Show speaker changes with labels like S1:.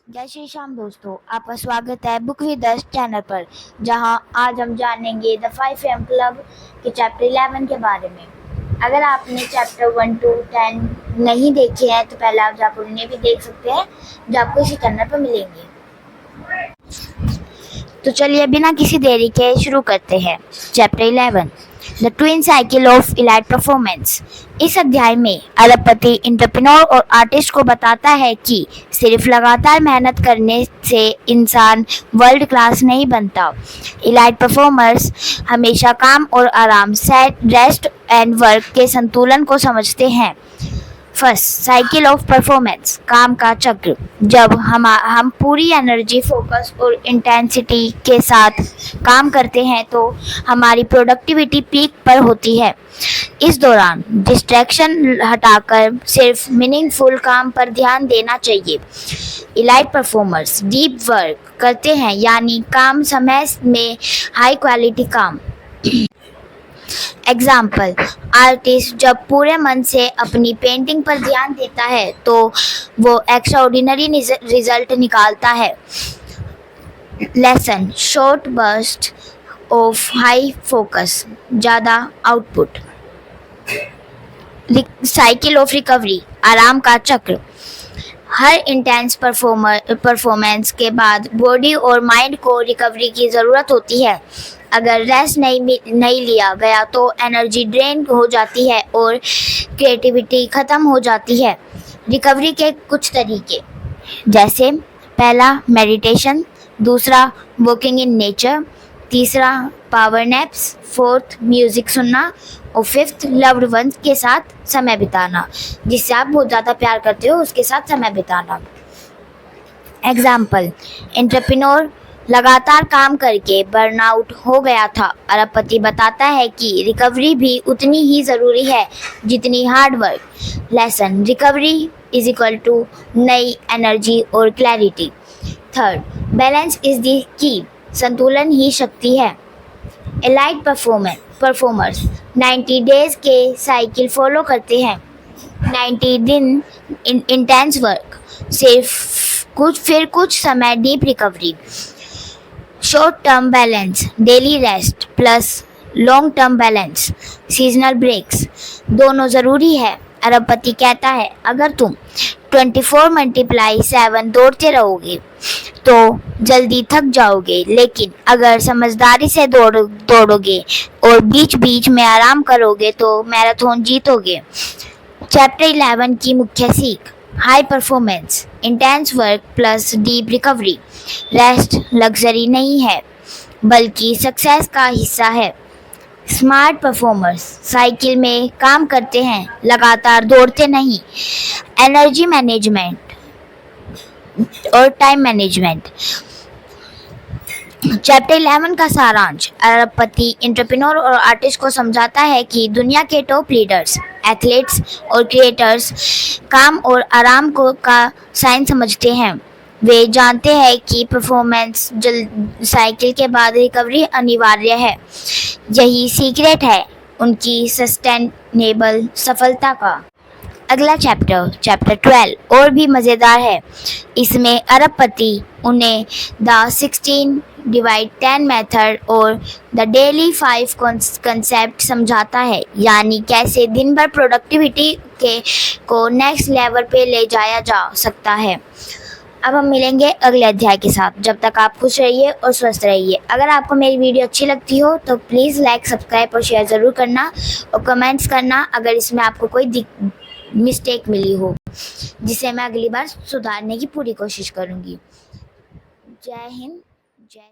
S1: जय श्री श्याम दोस्तों, आपका स्वागत है बुक विद अस चैनल पर, जहां आज हम जानेंगे द 5 AM क्लब के चैप्टर 11 के बारे में। अगर आपने चैप्टर 1 to 10 नहीं देखे हैं तो पहले आप जाकर उन्हें भी देख सकते हैं जो आपको इसी चैनल पर मिलेंगे। तो चलिए बिना किसी देरी के शुरू करते हैं। Chapter 11 the twin cycle of elite performance. इस अध्याय में अरबपति एंटरप्रेन्योर और आर्टिस्ट को बताता है कि सिर्फ लगातार मेहनत करने से इंसान वर्ल्ड क्लास नहीं बनता। इलाइट परफॉर्मर्स हमेशा काम और आराम, सेट, रेस्ट एंड वर्क के संतुलन को समझते हैं। फर्स्ट, साइकिल ऑफ परफॉर्मेंस, काम का चक्र। जब हम पूरी एनर्जी, फोकस और इंटेंसिटी के साथ काम करते हैं तो हमारी प्रोडक्टिविटी पीक पर होती है। इस दौरान डिस्ट्रैक्शन हटाकर सिर्फ मीनिंगफुल काम पर ध्यान देना चाहिए। इलाइट परफॉर्मर्स डीप वर्क करते हैं, यानी काम समय में हाई क्वालिटी काम। एग्जाम्पल, आर्टिस्ट जब पूरे मन से अपनी पेंटिंग पर ध्यान देता है तो वो एक्स्ट्राऑर्डिनरी रिजल्ट निकालता है। Lesson, short burst of high focus, ज़्यादा आउटपुट। साइकिल ऑफ रिकवरी, आराम का चक्र। हर इंटेंस परफॉर्मेंस के बाद बॉडी और माइंड को रिकवरी की ज़रूरत होती है। अगर रेस्ट नहीं लिया गया तो एनर्जी ड्रेन हो जाती है और क्रिएटिविटी ख़त्म हो जाती है। रिकवरी के कुछ तरीके, जैसे पहला मेडिटेशन, दूसरा वॉकिंग इन नेचर, तीसरा पावर नैप्स, फोर्थ म्यूज़िक सुनना और फिफ्थ लव्ड वंस के साथ समय बिताना, जिससे आप बहुत ज़्यादा प्यार करते हो उसके साथ समय बिताना। एग्जाम्पल, एंटरप्रेन्योर लगातार काम करके बर्नआउट हो गया था। अरबपति बताता है कि रिकवरी भी उतनी ही ज़रूरी है जितनी hard work. Lesson, recovery is equal to नई एनर्जी और clarity. Third, balance is the key, संतुलन ही शक्ति है। एलाइट परफॉर्मर्स 90 डेज के साइकिल फॉलो करते हैं। 90 दिन इंटेंस वर्क, फिर कुछ समय deep recovery. Short term balance, daily rest plus long term balance, seasonal breaks, दोनों ज़रूरी है। अरबपति कहता है, अगर तुम 24×7 दौड़ते रहोगे तो जल्दी थक जाओगे, लेकिन अगर समझदारी से दौड़ोगे और बीच बीच में आराम करोगे तो मैराथन जीतोगे। चैप्टर 11 की मुख्य सीख, high performance, intense work plus deep recovery. Rest luxury नहीं है बल्कि सक्सेस का हिस्सा है। स्मार्ट परफॉर्मर्स साइकिल में काम करते हैं, लगातार दौड़ते नहीं। एनर्जी मैनेजमेंट और टाइम मैनेजमेंट। चैप्टर 11 का सारांश, अरबपति एंटरप्रेन्योर और आर्टिस्ट को समझाता है कि दुनिया के टॉप लीडर्स, एथलीट्स और क्रिएटर्स काम और आराम का साइंस समझते हैं। वे जानते हैं कि परफॉर्मेंस साइकिल के बाद रिकवरी अनिवार्य है। यही सीक्रेट है उनकी सस्टेनेबल सफलता का। अगला चैप्टर 12 और भी मज़ेदार है। इसमें अरबपति उन्हें द 16/10 मेथड और द डेली 5 कंसेप्ट समझाता है, यानी कैसे दिन भर प्रोडक्टिविटी को नेक्स्ट लेवल पे ले जाया जा सकता है। अब हम मिलेंगे अगले अध्याय के साथ। जब तक आप खुश रहिए और स्वस्थ रहिए। अगर आपको मेरी वीडियो अच्छी लगती हो तो प्लीज़ लाइक, सब्सक्राइब और शेयर ज़रूर करना और कमेंट्स करना अगर इसमें आपको कोई मिस्टेक मिली हो, जिसे मैं अगली बार सुधारने की पूरी कोशिश करूँगी। जय हिंद, जय